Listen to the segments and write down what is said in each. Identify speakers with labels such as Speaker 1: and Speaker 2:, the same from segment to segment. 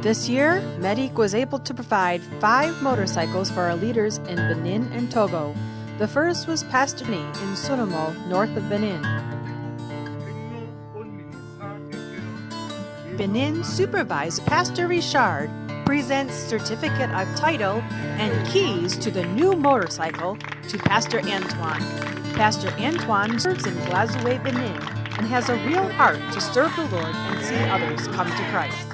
Speaker 1: This year, MEDiC was able to provide 5 motorcycles for our leaders in Benin and Togo. The first was Pastor Ni in Sonomo, north of Benin. Benin Supervisor Pastor Richard presents certificate of title and keys to the new motorcycle to Pastor Antoine. Pastor Antoine serves in Glazoué, Benin, and has a real heart to serve the Lord and see others come to Christ.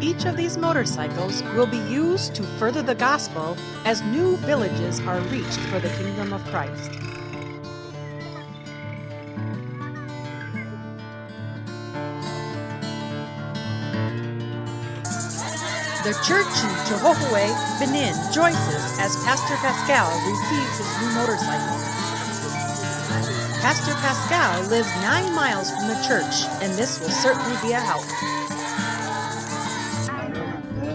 Speaker 1: Each of these motorcycles will be used to further the gospel as new villages are reached for the kingdom of Christ. The church in Chihohoué, Benin, rejoices as Pastor Pascal receives his new motorcycle. Pastor Pascal lives 9 miles from the church, and this will certainly be a help.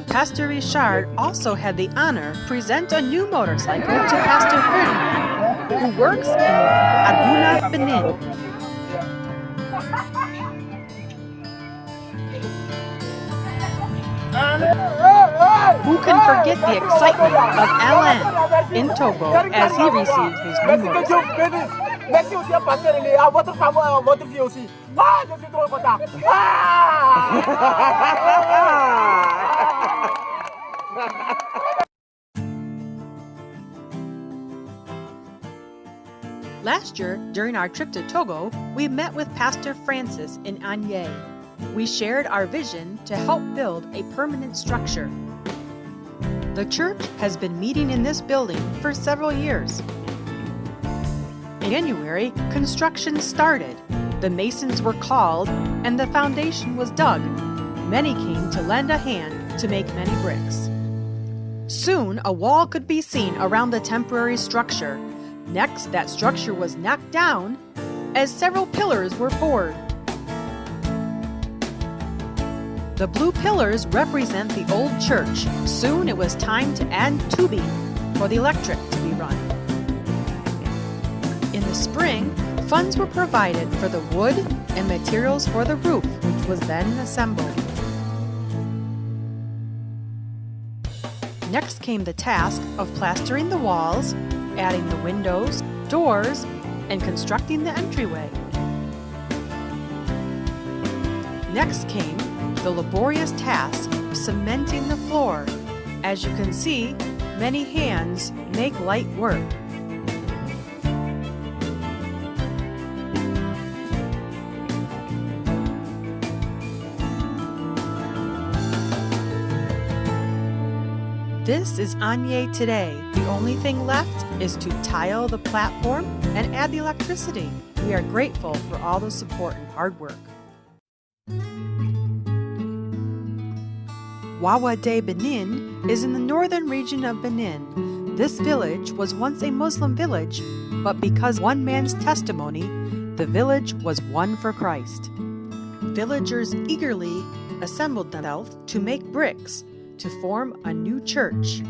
Speaker 1: Pastor Richard also had the honor to present a new motorcycle to Pastor Ferdinand, who works in Aguna, Benin. Who can forget the excitement of Alain in Togo as he received his new motorcycle?
Speaker 2: Merci aussi à passer à votre femme, à votre fille aussi. Ah, je suis trop content.
Speaker 1: Last year, during our trip to Togo, we met with Pastor Francis in Anye. We shared our vision to help build a permanent structure. The church has been meeting in this building for several years. In January, construction started. The masons were called and the foundation was dug. Many came to lend a hand to make many bricks. Soon, a wall could be seen around the temporary structure. Next, that structure was knocked down as several pillars were poured. The blue pillars represent the old church. Soon it was time to add tubing for the electric to be run. In the spring, funds were provided for the wood and materials for the roof, which was then assembled. Next came the task of plastering the walls, adding the windows, doors, and constructing the entryway. Next came the laborious task of cementing the floor. As you can see, many hands make light work. This is Anye today. The only thing left is to tile the platform and add the electricity. We are grateful for all the support and hard work. Wawade, Benin is in the northern region of Benin. This village was once a Muslim village, but because one man's testimony, the village was won for Christ. Villagers eagerly assembled themselves to make bricks to form a new church.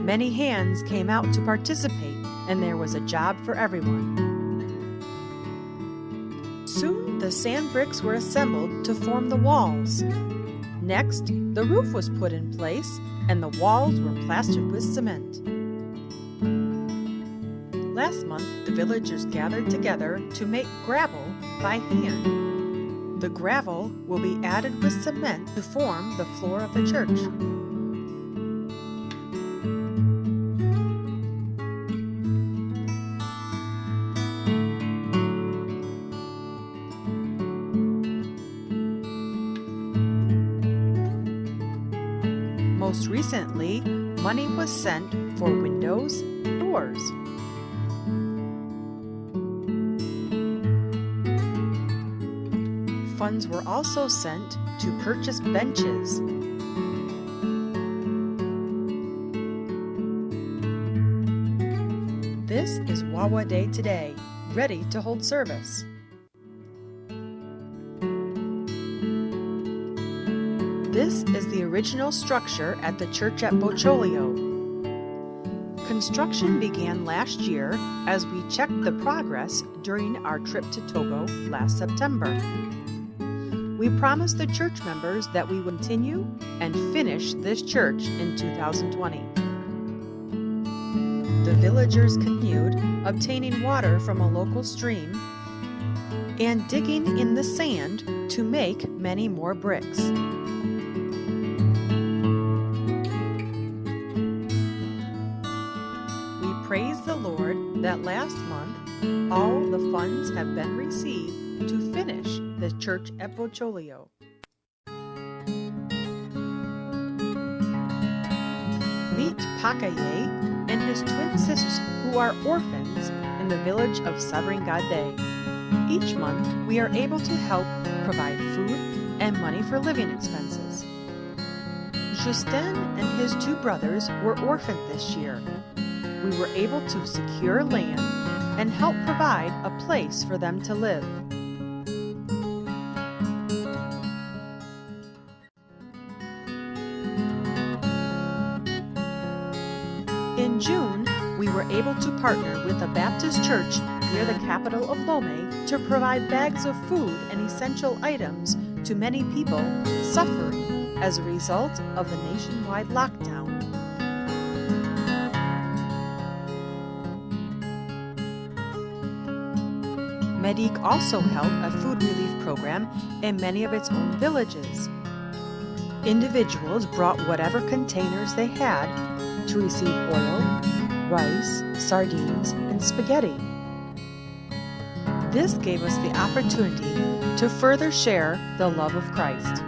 Speaker 1: Many hands came out to participate, and there was a job for everyone. Soon the sand bricks were assembled to form the walls. Next, the roof was put in place, and the walls were plastered with cement. Last month, the villagers gathered together to make gravel by hand. The gravel will be added with cement to form the floor of the church. Most recently, money was sent for windows and doors. Funds were also sent to purchase benches. This is Wawade today, ready to hold service. This is the original structure at the church at Bocholio. Construction began last year as we checked the progress during our trip to Togo last September. We promised the church members that we would continue and finish this church in 2020. The villagers continued obtaining water from a local stream and digging in the sand to make many more bricks. We praise the Lord that last month all the funds have been received to finish the church at Bocholio. Meet Pakaye and his twin sisters who are orphans in the village of Sabringade. Each month, we are able to help provide food and money for living expenses. Justin and his two brothers were orphaned this year. We were able to secure land and help provide a place for them to live. In June, we were able to partner with a Baptist church near the capital of Lome to provide bags of food and essential items to many people suffering as a result of the nationwide lockdown. MEDiC also held a food relief program in many of its own villages. Individuals brought whatever containers they had to receive oil, rice, sardines, and spaghetti. This gave us the opportunity to further share the love of Christ.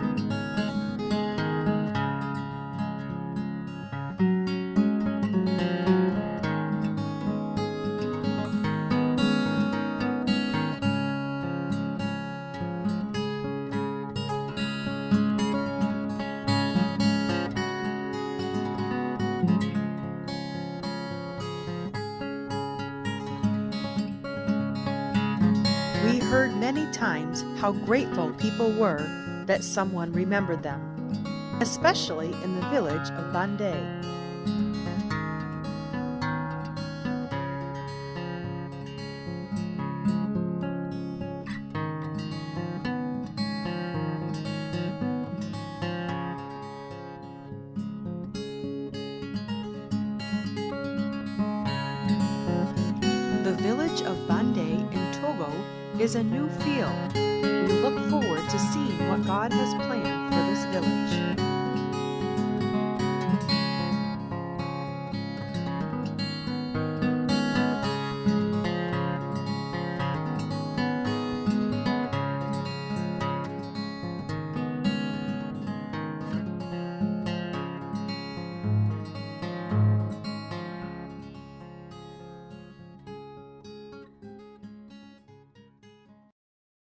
Speaker 1: We heard many times how grateful people were that someone remembered them, especially in the village of Bande. The village of Bande in Togo is a new field. We look forward to seeing what God has planned for this village.